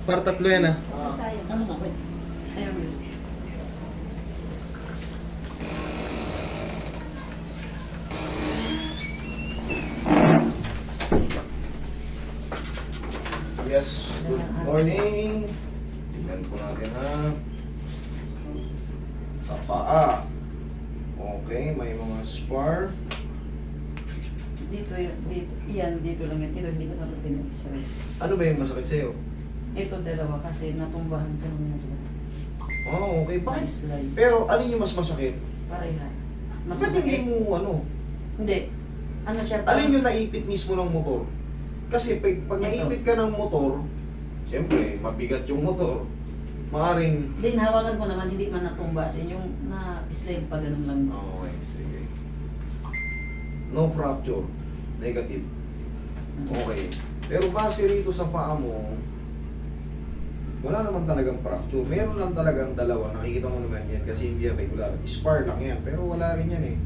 Para tatlo yan ah. Tayo. Ano nga, wait. Ayun. Yes, good morning. Tingnan po natin ha. Sa paa. Okay, may mga spar. Dito, dito, iyan, dito lang yan. Ito, hindi ko na pinag-x-ray. Ano ba yung masakit sa'yo? Ito, dalawa kasi natumbahan ka nung nito. Oh, okay. Bakit? Slide. Pero alin yung mas masakit? Pareha. Mas Ba't hindi masakit. mo ano? Hindi. Ano siya? Alin yung naipit mismo ng motor? Kasi pag naipit ka ng motor, siyempre, mabigat yung motor, maaaring... Then, hawakan ko naman, hindi man natumbasin. Yung na-slide pa ganun lang. Okay, sige. No fracture. Negative. Okay. Pero base rito sa paa mo, wala naman talagang fracture. Meron lang talagang dalawa. Nakikita mo naman yan kasi hindi yan regular. Spar lang yan. Pero wala rin yan eh.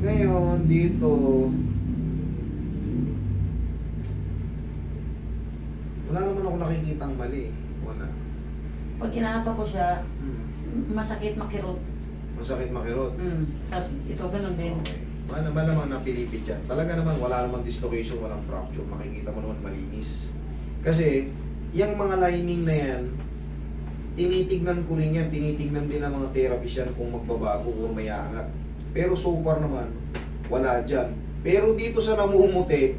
Ngayon, dito, wala naman ako nakikitang mali. Wala. Pag inaapa ko siya, Hmm. masakit makirot. Masakit makirot. Tapos ito, ganun din. Okay. Malamang napilipit yan. Talaga naman, wala namang dislocation, walang fracture. Makikita mo naman malinis. Kasi, yung mga lining na yan, tinitignan ko rin yan, tinitignan din ng mga therapist yan kung magbabago o may aangat. Pero so far naman, wala dyan. Pero dito sa namumuti,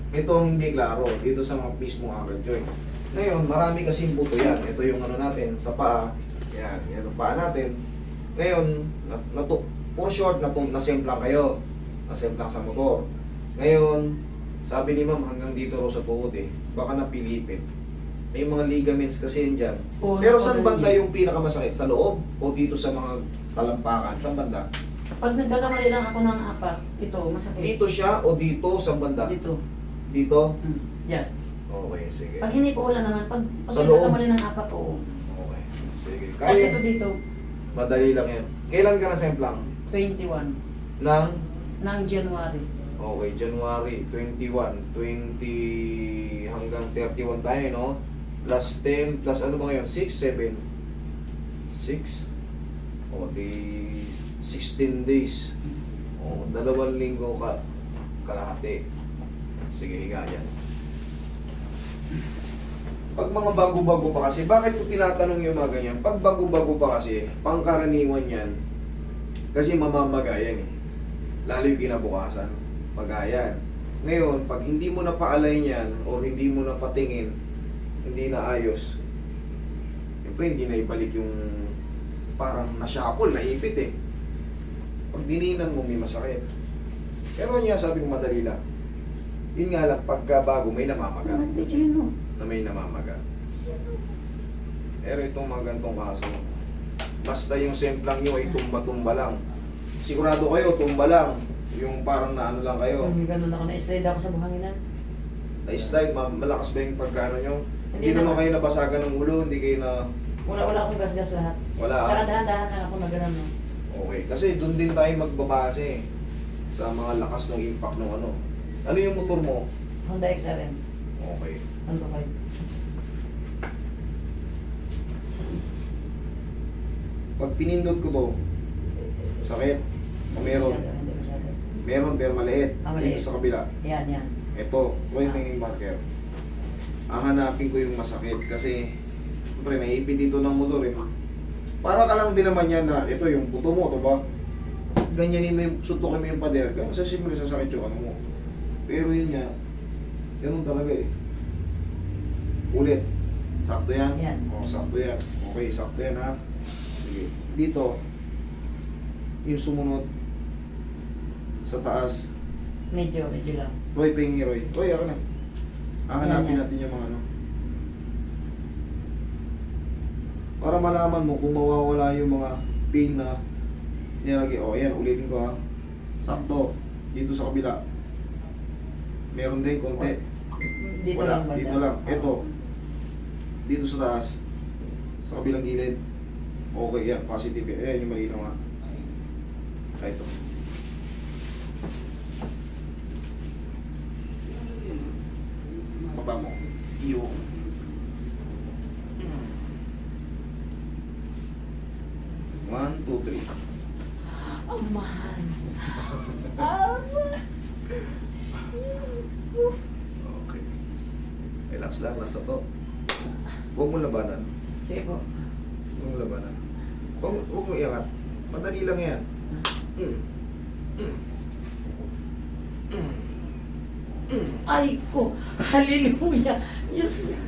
ito ang hindi klaro. Dito sa mga mismo ankle joint. Ngayon, marami kasing buto yan. Ito yung ano natin, sa paa. Yan ang paa natin. Ngayon, for short, nasemplang kayo. Nasemplang sa motor. Ngayon, sabi ni ma'am, hanggang dito raw sa tuhod eh. Baka napilipit. May mga ligaments kasi yan dyan. Oo, Pero saan napagaling banda yan. yung pinakamasakit? Sa loob? O dito sa mga talampakan? Saan banda? Pag nagkakamali lang ako ng apak, ito, masakit. Dito siya o dito? Saan banda? Dito. Dito? Diyan. Okay, sige. Pag hindi ko wala naman, pag Sa loob? nagkakamali ng apak ko, Okay, sige. kasi ito dito, Madali lang yan. Kailan ka nasemplang? 21. Ng? Ng January. Okay, January 21, 20 hanggang 31 tayo, no? Plus 10, plus ano ba ngayon? 6, 7? 6? O, di 16 days. O, 2 linggo ka kalahati. Sige, higa dyan. Pag mga bago-bago pa kasi, bakit ko tinatanong yung mga ganyan? Pag bago-bago pa kasi, pangkaraniwan yan, kasi mamamagayan eh. Lalo yung kinabukasan, pagayan. Ngayon, pag hindi mo na paalay yan, o hindi mo na patingin, hindi na ayos, siyempre hindi na ibalik yung parang nasyapol, naipit eh. Pag dininan mo, may masakit. Pero niya, sabi ko madali lang. Yun nga lang, pagka bago, may namamaga. Nag-picture mo. Na may namamaga. Pero itong mga gantong kaso, basta yung semplang nyo ay tumba-tumba lang. Sigurado kayo, tumba lang. Yung parang naano lang kayo. Ganun ako, na-slide ako sa buhanginan. Na-slide, malakas ba yung pagkano nyo? Hindi Hindi naman naman. kayo nabasagan ng ulo, hindi kayo na... Wala akong gas-gas lahat. Wala. Tsaka dahan-dahan lang ako na ganun. No? Okay, kasi doon din tayo magbabase sa mga lakas ng impact ng ano. Ano yung motor mo? Honda XRM. Okay. Ano ba kayo? Pag pinindot ko to, sakit. O meron. Hindi masyado. Meron pero maliit. Maliit. Dito sa kabila. Yan. Ito, right yung marker. Hahanapin ko yung masakit kasi siyempre naipit dito ng motor eh. Para ka lang din naman yan na ito yung buto mo, ito ba? Ganyanin mo yung, sutukin mo yung pader. Ganun sa simple sasakit yung ano mo. Pero yun nga, ganun talaga eh. Ulit. Sakto yan? Yan. O, sakto yan. Okay, sakto yan ha. Sige. Dito, yung sumunod sa taas. Medyo lang. Roy, pahingi Roy. Roy, ako na. Hahanapin Yan. natin yung mga ano. Para malaman mo kung mawawala yung mga pain na nilagay. O, yan, ulitin ko ha. Sakto. Dito sa kabila. Meron din konti. Dito Wala, lang banda. dito lang. Ito. Dito sa taas. Sa kabilang gilid. Okay, yan. Positive yan. Ayan yung malinaw ha. Ito. Baba mo. Iyo. Amahan. Ama. Yes. Okay. Relax lang, last na to. Huwag mo labanan. Sige po. Huwag mo labanan. Huwag mo iangat. Madali lang yan. Ay ko. Hallelujah. Yes.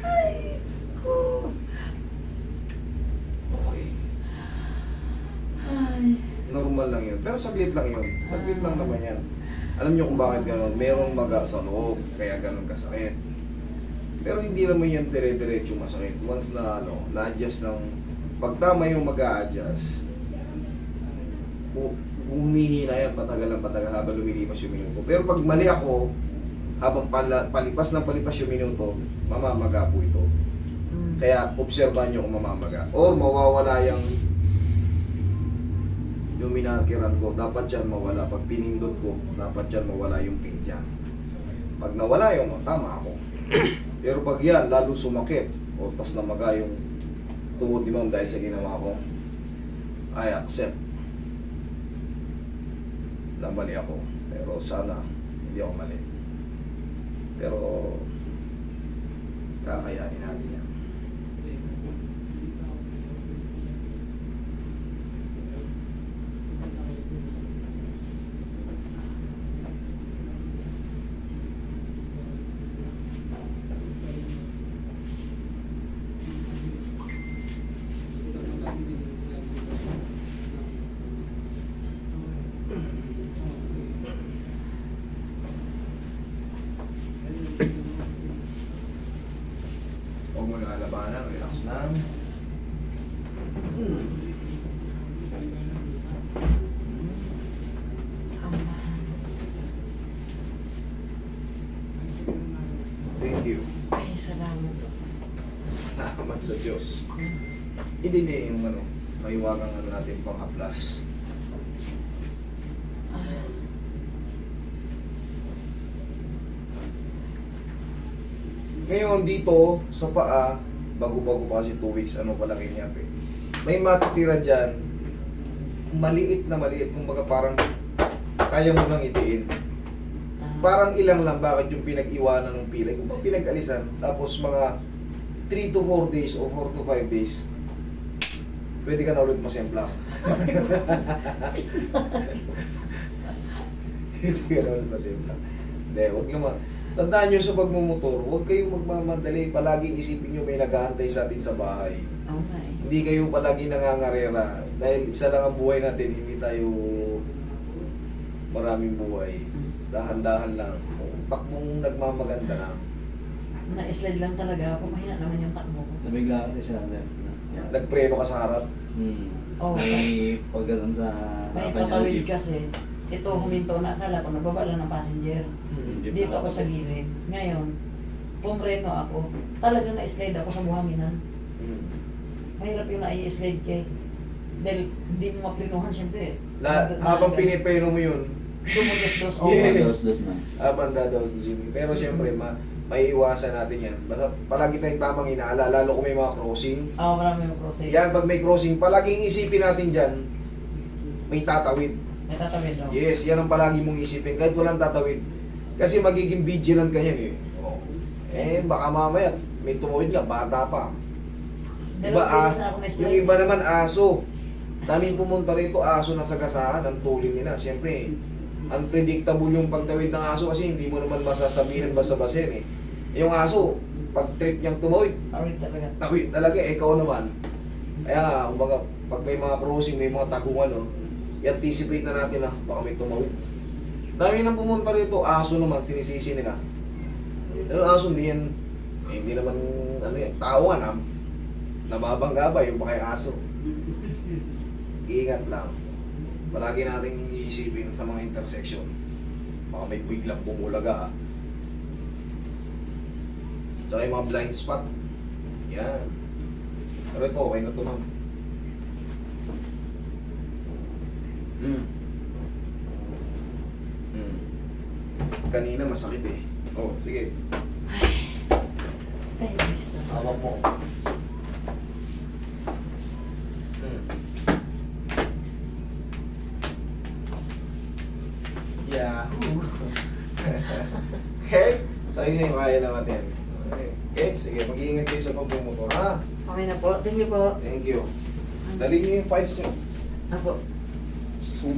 Ay ko. Okay. Ay. Normal lang yun. Pero saglit lang yun. Saglit lang naman yan. Alam niyo kung bakit gano'n? Merong maga sa loob, kaya gano'n kasakit. Pero hindi naman yan dire-diretso masakit. Once na na-adjust ng... Pag tama yung mag-a-adjust, humihina yan patagal habang lumilipas yung minuto. Pero pag mali ako, habang palipas yung minuto, mamamaga po ito. Kaya obserbahan nyo kung mamamaga. Or mawawala yung minarkiran ko, dapat yan mawala. Pag pinindot ko, dapat yan mawala yung pin dyan. Pag nawala yun, tama ako. Pero pag yan, lalo sumakit, o tas namaga yung tuhod ni ma'am dahil sa ginawa ko, I accept na mali ako. Pero sana, hindi ako mali. Pero, kakayanin natin yan. Huwag mo na labanan, relax lang. Thank you. Ay, salamat sa... Salamat sa Diyos. Hindi yung maiwagang natin pang haplas. Ngayon dito sa paa, bago-bago pa kasi 2 weeks, pa lang inyapi. May matitira dyan, maliit, kumbaga parang kaya mo nang itiin. Parang ilang lang, bakit yung pinag-iwanan ng pilay, kung bang pinag-alisan, tapos mga 3 to 4 days o 4 to 5 days, pwede ka na ulit masempla. Hindi ka na ulit masempla. Hindi, huwag naman. Tandaan nyo sa pagmumotor, huwag kayong magmamadali. Palagi isipin nyo may nag-aantay sa atin sa bahay. Okay. Hindi kayo palagi nangangarera. Dahil isa lang ang buhay natin, hindi tayo maraming buhay. Dahan-dahan lang. Kung takbong nagmamaganda lang. Na-slide lang talaga ako. Mahina naman yung takbo ko. Nabigla kasi siya, sir. Nagpreno ka sa harap. Oh, May pagano'n sa... may tatawid kasi. Ito, huminto na. Akala ko, nababa lang ng passenger. Dito ako sa gilid. Ngayon, pumreno ako. Talagang na-slide ako sa buhanginan. Mahirap yung na-i-slide kay. Dahil hindi mo maprinuhan, siyempre. Habang pinipreno mo yun, Dumudos-dos. Yes. Dos na. habang dadawas sa gym. Pero siyempre, may iwasan natin yan. Basta palagi tayong tamang inaala, lalo kung may mga crossing. Oo, marami yung crossing. Yan, pag may crossing, palaging isipin natin dyan, may tatawid. May tatawid daw. Yes, yan ang palagi mong isipin. Kahit walang tatawid. Kasi magiging vigilant ka yan eh. Oh. Baka mamaya, may tumawid ka, bata pa. Iba, Dalawang beses na ako yung na-slide. iba naman aso. Daming pumunta rito, aso na sagasaan, ang tuling nila. Siyempre, unpredictable yung pagtawid ng aso kasi hindi mo naman masasabihin basta-basta yan eh. Yung aso, pag trip niyang tumawid, Tawid talaga. tawid talaga, ikaw naman. Kaya nga, kumbaga, pag may mga crossing, may mga taguan, i-anticipate na natin na baka may tumawid. Dami nang pumunta rito, aso naman, sinisisi nila. Pero aso, hindi naman, tao nga nababangga ba yung bakay aso. Ingat lang. Palagi natin iniisipin sa mga intersection. Baka may biglang bumulaga ha. Tsaka yung mga blind spot. Yan. Pero ito, okay na ito ma'am. Kanina masakit eh. Oh, sige. Ay, bilis na. Hawak mo. Yahoo! Okay? Sabi nga yung kaya naman yan. Okay, sige, mag-iingat kayo sa pagmumotor, ha? Okay na po. Thank you po. Thank you. Dali niyo yung files niyo. Apo. Subi.